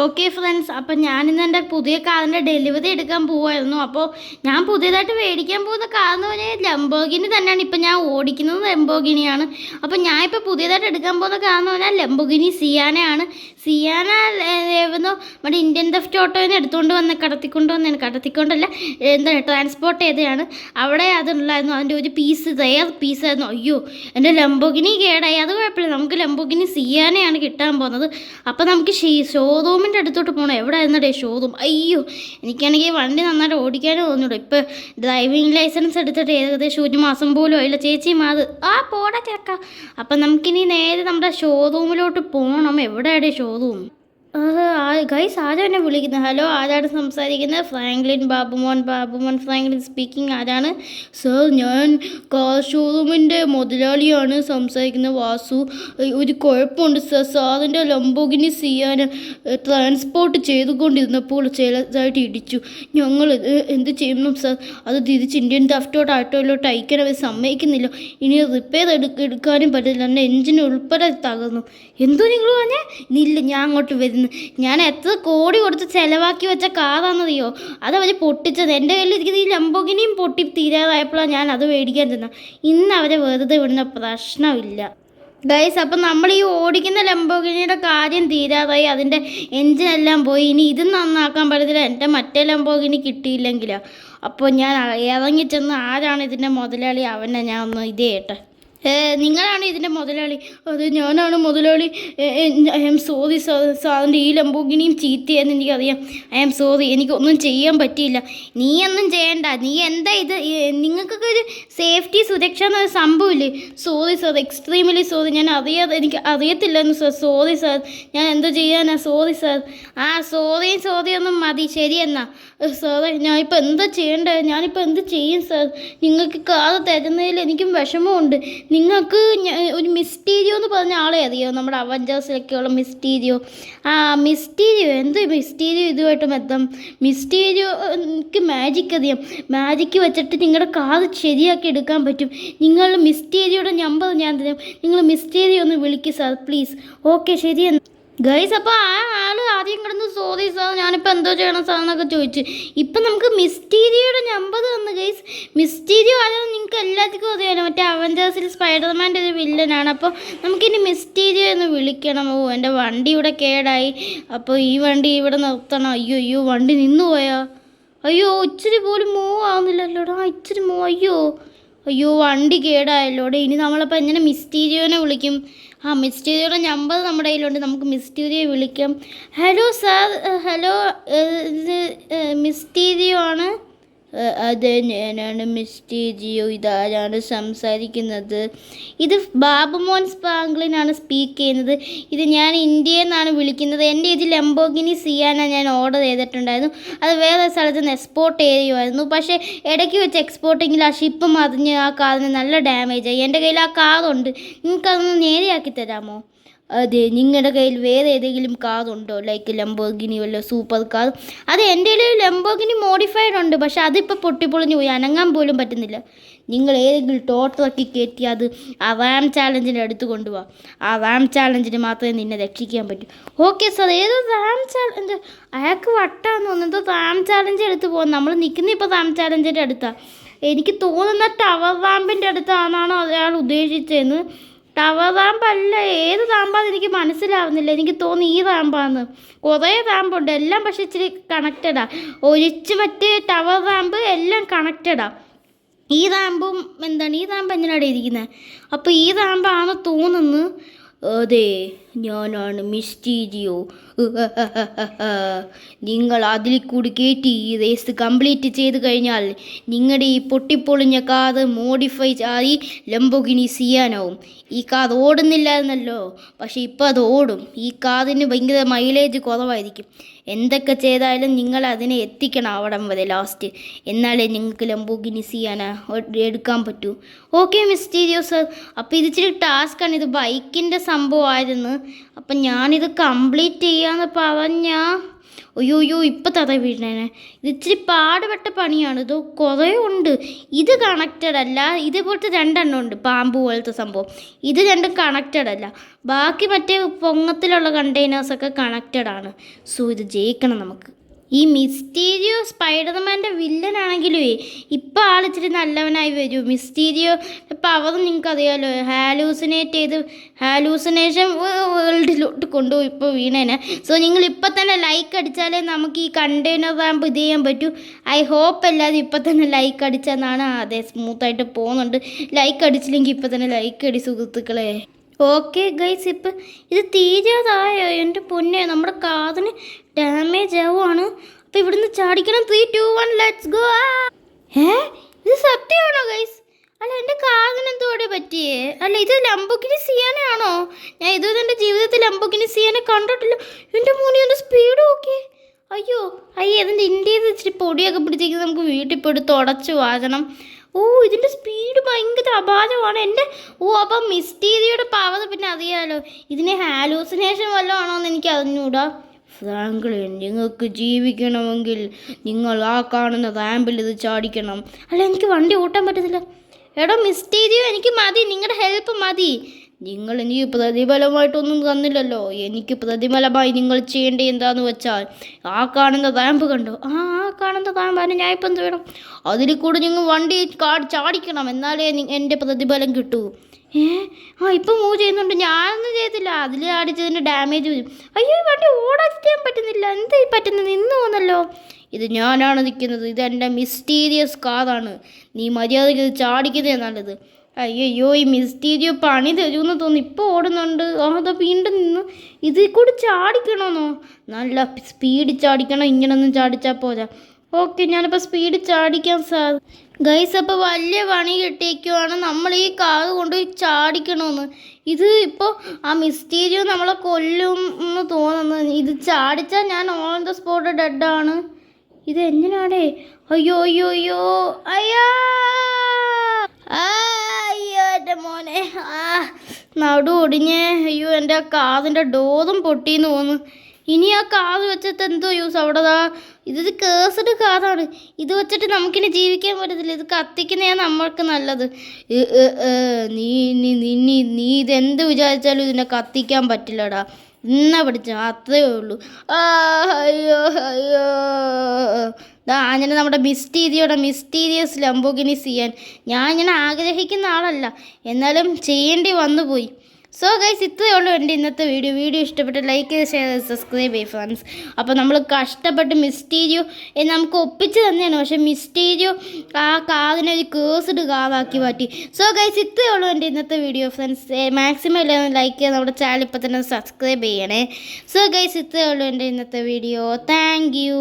Okay friends, അപ്പം ഞാനിന്ന് എൻ്റെ പുതിയ കാറിൻ്റെ ഡെലിവറി എടുക്കാൻ പോവായിരുന്നു. അപ്പോൾ ഞാൻ പുതിയതായിട്ട് മേടിക്കാൻ പോകുന്ന കാർ എന്ന് പറഞ്ഞാൽ ലംബോർഗിനി തന്നെയാണ്. ഇപ്പം ഞാൻ ഓടിക്കുന്നത് ലംബോർഗിനിയാണ്. അപ്പം ഞാൻ ഇപ്പോൾ പുതിയതായിട്ട് എടുക്കാൻ പോകുന്ന കാർ എന്ന് പറഞ്ഞാൽ ലംബോർഗിനി സിയാനയാണ്. സിയാന നമ്മുടെ ഇന്ത്യൻ തെഫ്റ്റ് ഓട്ടോയിൽ നിന്ന് എടുത്തുകൊണ്ട് വന്ന് കടത്തിക്കൊണ്ടല്ല, എന്താണ് ട്രാൻസ്പോർട്ട് ചെയ്തതാണ്. അവിടെ അതുണ്ടായിരുന്നു, അതിൻ്റെ ഒരു പീസ് റെയർ പീസായിരുന്നു. അയ്യോ, എൻ്റെ ലംബോർഗിനി കേടായി. അത് കുഴപ്പമില്ല, നമുക്ക് ലംബോർഗിനി സിയാനയാണ് കിട്ടാൻ പോകുന്നത്. അപ്പം നമുക്ക് ഷോറൂമിൻ്റെ അടുത്തോട്ട് പോകണം. എവിടെ ആയിരുന്നടേ ഷോറൂം? അയ്യോ, എനിക്കാണെങ്കിൽ വണ്ടി നന്നായിട്ട് ഓടിക്കാനും തോന്നിയിടും. ഇപ്പം ഡ്രൈവിംഗ് ലൈസൻസ് എടുത്തിട്ട് ഏകദേശം ഒരു മാസം പോലും ആയില്ല. ചേച്ചി മാത് പോടാ ചേക്ക. അപ്പം നമുക്കിനി നേരെ നമ്മുടെ ഷോറൂമിലോട്ട് പോകണം. എവിടെയാടേ ഷോറൂം? ഗൈസ്, ആരാ എന്നെ വിളിക്കുന്നത്? ഹലോ, ആരാണ് സംസാരിക്കുന്നത്? Franklin Babumon Franklin speaking. ആരാണ്? സർ, ഞാൻ കാർ ഷോറൂമിൻ്റെ മുതലാളിയാണ് സംസാരിക്കുന്നത്, വാസു. ഒരു കുഴപ്പമുണ്ട് സർ. സാറിൻ്റെ ലംബോർഗിനി സിയാന ട്രാൻസ്പോർട്ട് ചെയ്തുകൊണ്ടിരുന്നപ്പോൾ ചിലതായിട്ട് ഇടിച്ചു. ഞങ്ങൾ എന്ത് ചെയ്യണം സർ? അത് തിരിച്ച് ഇന്ത്യൻ തെഫ്റ്റ് ഓട്ടോയിലോട്ട് അയക്കാൻ അവർ സമ്മതിക്കുന്നില്ല. ഇനി റിപ്പയർ എടുക്കാനും പറ്റില്ല. എൻ്റെ എൻജിൻ ഉൾപ്പെടെ തകർന്നു. എന്തോ നിങ്ങൾ പറഞ്ഞേ? ഇല്ല, ഞാൻ അങ്ങോട്ട് വരുന്നു. ഞാൻ എത്ര കോടി കൊടുത്ത് ചിലവാക്കി വെച്ച കാറാണെന്നറിയോ? അതവർ പൊട്ടിച്ചത്. എൻ്റെ കയ്യിൽ ഇരിക്കുന്ന ഈ ലംബോർഗിനിയും പൊട്ടി തീരാതായപ്പോഴാണ് ഞാൻ അത് മേടിക്കാൻ ചെന്നത്. ഇന്ന് അവരെ വെറുതെ വിടുന്ന പ്രശ്നമില്ല ഗൈസ്. അപ്പം നമ്മൾ ഈ ഓടിക്കുന്ന ലംബോർഗിനിയുടെ കാര്യം തീരാതായി, അതിൻ്റെ എൻജിനെല്ലാം പോയി. ഇനി ഇത് നന്നാക്കാൻ പറ്റത്തില്ല. എൻ്റെ മറ്റേ ലംബോർഗിനി കിട്ടിയില്ലെങ്കിലോ. അപ്പോൾ ഞാൻ ഇറങ്ങിച്ചെന്ന് ആരാണ് ഇതിൻ്റെ മുതലാളി അവനെ ഞാൻ ഒന്ന് ഇതേ കേട്ടെ. നിങ്ങളാണ് ഇതിൻ്റെ മുതലാളി? അത് ഞാനാണ് മുതലാളി. ഐ ആം സോറി സാറിൻ്റെ ഈ ലംബോർഗിനിയും ചീത്തയെന്ന് എനിക്കറിയാം. ഐ ആം സോറി, എനിക്കൊന്നും ചെയ്യാൻ പറ്റിയില്ല. നീ ഒന്നും ചെയ്യണ്ട. നീ എന്താ ഇത്? നിങ്ങൾക്കൊക്കെ ഒരു സേഫ്റ്റി സുരക്ഷ എന്നൊരു സംഭവമില്ലേ? Sorry sir, extremely sorry. ഞാൻ എനിക്ക് അറിയത്തില്ലായിരുന്നു സാർ. സോറി സാർ, ഞാൻ എന്തോ ചെയ്യാനാ? Sorry sir. സോറി ഒന്നും മതി. ശരിയെന്നാ സാറേ, ഞാനിപ്പോൾ എന്താ ചെയ്യേണ്ടത്? ഞാനിപ്പോൾ എന്ത് ചെയ്യും സാർ? നിങ്ങൾക്ക് കാർ തരുന്നതിൽ എനിക്കും വിഷമമുണ്ട്. നിങ്ങൾക്ക് ഒരു മിസ്റ്റീരിയോ എന്ന് പറഞ്ഞ ആളെ അറിയോ? നമ്മുടെ അവഞ്ചേഴ്സിലൊക്കെയുള്ള മിസ്റ്റീരിയോ. എന്ത് മിസ്റ്റീരിയോ ഇതുമായിട്ട് ബന്ധം? മിസ്റ്റീരിയോ എനിക്ക് മാജിക് അറിയാം. മാജിക്ക് വെച്ചിട്ട് നിങ്ങളുടെ കാർ ശരിയാക്കി എടുക്കാൻ പറ്റും. നിങ്ങൾ മിസ്റ്റീരിയോയുടെ നമ്പർ ഞാൻ തരാം. നിങ്ങൾ മിസ്റ്റീരിയോ ഒന്ന് വിളിക്കുക സാർ, പ്ലീസ്. ഓക്കെ, ശരിയെന്ന് ഗൈസ്. അപ്പോൾ ആദ്യം കിടന്ന് സോറി സാർ, ഞാനിപ്പോൾ എന്തോ ചെയ്യണം സാർ എന്നൊക്കെ ചോദിച്ചു. ഇപ്പം നമുക്ക് മിസ്റ്റീരിയോയുടെ നമ്പർ തന്നു ഗൈസ്. മിസ്റ്റീരിയോ ആരാണെന്ന് നിങ്ങൾക്ക് എല്ലാവർക്കും അറിയാലോ. മറ്റേ അവഞ്ചേഴ്സിൽ സ്പൈഡർമാൻ്റെ ഒരു വില്ലനാണ്. അപ്പോൾ നമുക്കിനി മിസ്റ്റീരിയോ എന്ന് വിളിക്കണം. എൻ്റെ വണ്ടി ഇവിടെ കേടായി. അപ്പോൾ ഈ വണ്ടി ഇവിടെ നിർത്തണം. അയ്യോ, വണ്ടി നിന്നു പോയാ? അയ്യോ, ഇച്ചിരി പോലും മൂവ് ആവുന്നില്ലല്ലോടാ. ഇച്ചിരി അയ്യോ, വണ്ടി കേടായല്ലോടെ. ഇനി നമ്മളപ്പോൾ എങ്ങനെ മിസ്റ്റീരിയോനെ വിളിക്കും? മിസ്റ്റീരിയോയുടെ നമ്പർ നമ്മുടെ കയ്യിലുണ്ട്. നമുക്ക് മിസ്റ്റീരിയോ വിളിക്കാം. ഹലോ സാർ, ഹലോ, ഇത് മിസ്റ്റീരിയോ ആണ്? അതെ, ഞാനാണ് മിസ്റ്റീരിയോ. ഇതാരാണ് സംസാരിക്കുന്നത്? ഇത് ബാബുമോൻ ഫ്രാങ്ക്ലിനാണ് സ്പീക്ക് ചെയ്യുന്നത്. ഇത് ഞാൻ ഇന്ത്യയിൽ നിന്നാണ് വിളിക്കുന്നത്. എൻ്റെ ഇത് ലംബോർഗിനി സിയാന ഞാൻ ഓർഡർ ചെയ്തിട്ടുണ്ടായിരുന്നു. അത് വേറെ സ്ഥലത്ത് നിന്ന് എക്സ്പോർട്ട് ചെയ്യുമായിരുന്നു. പക്ഷേ ഇടയ്ക്ക് വെച്ച് എക്സ്പോർട്ടിങ്ങിൽ ആ ഷിപ്പ് മറിഞ്ഞ് ആ കാറിന് നല്ല ഡാമേജ് ആയി. എൻ്റെ കയ്യിൽ ആ കാറുണ്ട്. നിങ്ങൾക്കതൊന്ന് നേരെയാക്കി തരാമോ? അതെ, നിങ്ങളുടെ കയ്യിൽ വേറെ ഏതെങ്കിലും കാർ ഉണ്ടോ? ലൈക്ക് ലംബോർഗിനി വല്ല സൂപ്പർ കാർ? അത് എൻ്റെ കയ്യിൽ ലംബോർഗിനി മോഡിഫൈഡ് ഉണ്ട്. പക്ഷെ അതിപ്പോൾ പൊട്ടിപ്പൊളിഞ്ഞ് പോയി, അനങ്ങാൻ പോലും പറ്റുന്നില്ല. നിങ്ങൾ ഏതെങ്കിലും ടോട്ടറാക്കി കയറ്റി അത് ആ റാം ചാലഞ്ചിൻ്റെ അടുത്ത് കൊണ്ടുപോവാം. ആ റാം ചാലഞ്ചിന് മാത്രമേ നിന്നെ രക്ഷിക്കാൻ പറ്റൂ. Okay sir. ഏതോ റാം ചാലഞ്ച്? അയാൾക്ക് വട്ടാന്ന് തോന്നുന്നത്. റാം ചാലഞ്ച് എടുത്ത് പോകും. നമ്മൾ നിൽക്കുന്ന ഇപ്പോൾ റാം ചാലഞ്ചിൻ്റെ അടുത്താണ്. എനിക്ക് തോന്നുന്ന ടവർ റാമ്പിൻ്റെ അടുത്താണെന്നാണോ അയാൾ ഉദ്ദേശിച്ചതെന്ന്. ടവർ റാമ്പല്ല, ഏത് റാമ്പാന്ന് എനിക്ക് മനസ്സിലാവുന്നില്ല. എനിക്ക് തോന്നി ഈ റാമ്പാന്ന്. കുറേ റാമ്പുണ്ട്, എല്ലാം പക്ഷെ ഇച്ചിരി കണക്റ്റഡാ. ഒഴിച്ച് മറ്റേ ടവർ റാമ്പ് എല്ലാം കണക്റ്റഡാ. ഈ റാമ്പും ഈ റാമ്പ് എങ്ങനെയാണ് ഇരിക്കുന്നത്? അപ്പോൾ ഈ റാമ്പാണ് തോന്നുന്നു. അതെ, ഞാനാണ് മിസ്റ്റീരിയോ. നിങ്ങൾ അതിൽ കൂടി കയറ്റി ഈ റേസ് കംപ്ലീറ്റ് ചെയ്ത് കഴിഞ്ഞാൽ നിങ്ങളുടെ ഈ പൊട്ടിപ്പൊളിഞ്ഞ കാർ മോഡിഫൈ ആയി ലംബോർഗിനി സിയാനാവും. ഈ കാർ ഓടുന്നില്ലായിരുന്നല്ലോ, പക്ഷേ ഇപ്പോൾ അത് ഓടും. ഈ കാറിന് ഭയങ്കര മൈലേജ് കുറവായിരിക്കും. എന്തൊക്കെ ചെയ്താലും നിങ്ങൾ അതിനെ എത്തിക്കണം അവിടം വരെ ലാസ്റ്റ്. എന്നാലേ നിങ്ങൾക്ക് ലംബോർഗിനി സിയാന എടുക്കാൻ പറ്റൂ. Okay Mysterio sir. അപ്പോൾ ഇത് ഇച്ചിരി ടാസ്ക്കാണ്. ഇത് ബൈക്കിൻ്റെ സംഭവമായിരുന്നു. അപ്പം ഞാനിത് കംപ്ലീറ്റ് ചെയ്യാമെന്ന് പറഞ്ഞാൽ അയ്യോ അയ്യോ ഇപ്പം തറ വീണേനെ. ഇത് ഇച്ചിരി പാടുപെട്ട പണിയാണ്. ഇത് കുറേ ഉണ്ട്. ഇത് കണക്റ്റഡ് അല്ല. ഇതേപോലത്തെ രണ്ടെണ്ണം ഉണ്ട്, പാമ്പ് പോലത്തെ സംഭവം. ഇത് രണ്ടും കണക്റ്റഡ് അല്ല. ബാക്കി മറ്റേ പൊങ്ങത്തിലുള്ള കണ്ടെയ്നേഴ്സൊക്കെ കണക്റ്റഡ് ആണ്. സോ ഇത് ജയിക്കണം നമുക്ക്. ഈ മിസ്റ്റീരിയോ സ്പൈഡർമാൻ്റെ വില്ലനാണെങ്കിലും ഇപ്പം ആളിച്ചിരി നല്ലവനായി വരും. മിസ്റ്റീരിയോ പവർ നിങ്ങൾക്ക് അറിയാമല്ലോ, ഹാലൂസിനേഷൻ വേൾഡിലോട്ട് കൊണ്ടുപോയി ഇപ്പോൾ വീണേനെ. സോ നിങ്ങൾ ഇപ്പം തന്നെ ലൈക്ക് അടിച്ചാലേ നമുക്ക് ഈ കണ്ടെയ്നർ റാമ്പ് ഇത് ചെയ്യാൻ പറ്റൂ. ഐ ഹോപ്പ് എല്ലാവരും ഇപ്പം തന്നെ ലൈക്ക് അടിച്ചെന്നാണ്. അതെ, സ്മൂത്തായിട്ട് പോകുന്നുണ്ട്. ലൈക്ക് അടിച്ചില്ലെങ്കിൽ ഇപ്പം തന്നെ ലൈക്ക് അടി സുഹൃത്തുക്കളെ. ഓക്കെ ഗൈസ്, ഇപ്പം ഇത് തീരാതായോ? എൻ്റെ പൊന്നെ, നമ്മുടെ കാതിന് ഡാമേജ് ആവുകയാണ്. അപ്പം ഇവിടുന്ന് ചാടിക്കണം. 3, 2, 1 ലെറ്റ്സ് ഗോ. ഇത് സത്യമാണോ ഗൈസ്? അല്ല, എൻ്റെ കാതിന് എന്തോടെ പറ്റിയേ? അല്ല, ഇത് ലംബോർഗിനി സിയാനയാണോ? ഞാൻ ഇതുവരെ എൻ്റെ ജീവിതത്തിൽ ലംബോർഗിനി സിയാനെ കണ്ടിട്ടില്ല. എൻ്റെ മോനെ ഒന്ന് സ്പീഡ് നോക്കി. അയ്യോ അതിൻ്റെ ഇന്ത്യയിൽ ഇച്ചിരി പൊടിയൊക്കെ പിടിച്ചേക്ക് നമുക്ക് വീട്ടിൽ പോയിട്ട് തുടച്ച് വാഴണം. ഇതിൻ്റെ സ്പീഡ് ഭയങ്കര അപാരമാണ് എൻ്റെ. അപ്പം മിസ്റ്റീരിയോയുടെ പവർ പിന്നെ അറിയാലോ. ഇതിനെ ഹാലൂസിനേഷൻ വല്ലതും ആണോ എന്ന് എനിക്ക് അറിഞ്ഞൂടാ. ഫ്രാങ്ക്ലിൻ, നിങ്ങൾക്ക് ജീവിക്കണമെങ്കിൽ നിങ്ങൾ ആ കാണുന്ന റാമ്പിൽ ഇത് ചാടിക്കണം. അല്ല, എനിക്ക് വണ്ടി ഓട്ടാൻ പറ്റത്തില്ല. എടോ മിസ്റ്റീരിയോ, എനിക്ക് മതി, നിങ്ങളുടെ ഹെൽപ്പ് മതി. നിങ്ങൾ എനിക്ക് പ്രതിഫലമായിട്ടൊന്നും തന്നില്ലല്ലോ. എനിക്ക് പ്രതിഫലമായി നിങ്ങൾ ചെയ്യേണ്ടത് എന്താണെന്ന് വെച്ചാൽ, ആ കാണുന്ന റാമ്പ് കണ്ടോ? ആ കാണുന്ന റാമ്പാണ്. ഞാൻ ഇപ്പം എന്ത് വേണം? അതിൽ കൂടെ നിങ്ങൾ വണ്ടി ചാടിക്കണം, എന്നാലേ എൻ്റെ പ്രതിഫലം കിട്ടൂ. ഇപ്പം മൂവ് ചെയ്യുന്നുണ്ട്. ഞാനൊന്നും ചെയ്തില്ല. അതിൽ അടിച്ചതിൻ്റെ ഡാമേജ് വരും. അയ്യോ, വണ്ടി ഓടാൻ പറ്റുന്നില്ല. എന്താ പറ്റുന്നത്? നിന്ന് പോന്നല്ലോ. ഇത് ഞാനാണ് നിൽക്കുന്നത്. ഇതെൻ്റെ മിസ്റ്റീരിയസ് കാറാണ്. നീ മര്യാദയ്ക്ക് ഇത് ചാടിക്കുന്നതേ നല്ലത്. അയ്യോ, ഈ മിസ്റ്റീരിയോ പണി തരുമെന്ന് തോന്നി. ഇപ്പോൾ ഓടുന്നുണ്ട്. അതാ വീണ്ടും നിന്ന്. ഇതിൽ കൂടി ചാടിക്കണമെന്നോ? നല്ല സ്പീഡ് ചാടിക്കണം. ഇങ്ങനൊന്നും ചാടിച്ചാൽ പോരാ. ഓക്കെ, ഞാനിപ്പോൾ സ്പീഡ് ചാടിക്കാം സാർ. ഗൈസ്, അപ്പോൾ വലിയ പണി കിട്ടിയേക്കുവാണ്. നമ്മൾ ഈ കാർ കൊണ്ടുപോയി ചാടിക്കണമെന്ന്. ഇത് ഇപ്പോൾ ആ മിസ്റ്റീരിയോ നമ്മളെ കൊല്ലും എന്ന് തോന്നുന്നു. ഇത് ചാടിച്ചാൽ ഞാൻ ഓൺ ദ സ്പോട്ട് ഡെഡാണ്. ഇത് എങ്ങനെയാണേ? അയ്യോ അയ്യോ അയ്യോ അയ്യോ അയ്യോ എൻ്റെ മോനെ, നടു ഒടിഞ്ഞേ. അയ്യോ, എൻ്റെ ആ കാതിൻ്റെ ഡോറും പൊട്ടിയെന്ന് തോന്നുന്നു. ഇനി ആ കാത് വെച്ചിട്ട് എന്തോ യൂസ്? അവിടെ ഇതൊരു കേഴ്സ്ഡ് കാതാണ്. ഇത് വെച്ചിട്ട് നമുക്കിനി ജീവിക്കാൻ പറ്റത്തില്ല. ഇത് കത്തിക്കുന്നതാണ് നമ്മൾക്ക് നല്ലത്. നീ ഇതെന്ത് വിചാരിച്ചാലും ഇതിനെ കത്തിക്കാൻ പറ്റില്ലടാ. ഇന്നാ പിടിച്ച അത്രയേ ഉള്ളൂ. അയ്യോ അയ്യോ. അങ്ങനെ നമ്മുടെ മിസ്റ്റീരിയസ് ലംബോർഗിനി സിയാൻ. ഞാൻ ഇങ്ങനെ ആഗ്രഹിക്കുന്ന ആളല്ല, എന്നാലും ചെയ്യേണ്ടി വന്നുപോയി. സോ ഗൈസ്, ഇത്രയേ ഉള്ളൂ എൻ്റെ ഇന്നത്തെ വീഡിയോ ഇഷ്ടപ്പെട്ട് ലൈക്ക് ചെയ്ത് ഷെയർ ചെയ്ത് സബ്സ്ക്രൈബ് ചെയ്യും ഫ്രണ്ട്സ്. അപ്പോൾ നമ്മൾ കഷ്ടപ്പെട്ട് മിസ്റ്റീരിയോ നമുക്ക് ഒപ്പിച്ച് തന്നെയാണ്. പക്ഷേ മിസ്റ്റീരിയോ ആ കാറിനെ ഒരു കേഴ്സ്ഡ് കാറാക്കി മാറ്റി. സോ ഗൈസ്, ഇത്രയേ ഉള്ളൂ എൻ്റെ ഇന്നത്തെ വീഡിയോ ഫ്രണ്ട്സ്. മാക്സിമം എല്ലാവരും ലൈക്ക് ചെയ്ത് നമ്മുടെ ചാനൽ ഇപ്പോൾ തന്നെ സബ്സ്ക്രൈബ് ചെയ്യണേ. സോ ഗൈസ്, ഇത്രയേ ഉള്ളൂ എൻ്റെ ഇന്നത്തെ വീഡിയോ. Thank you.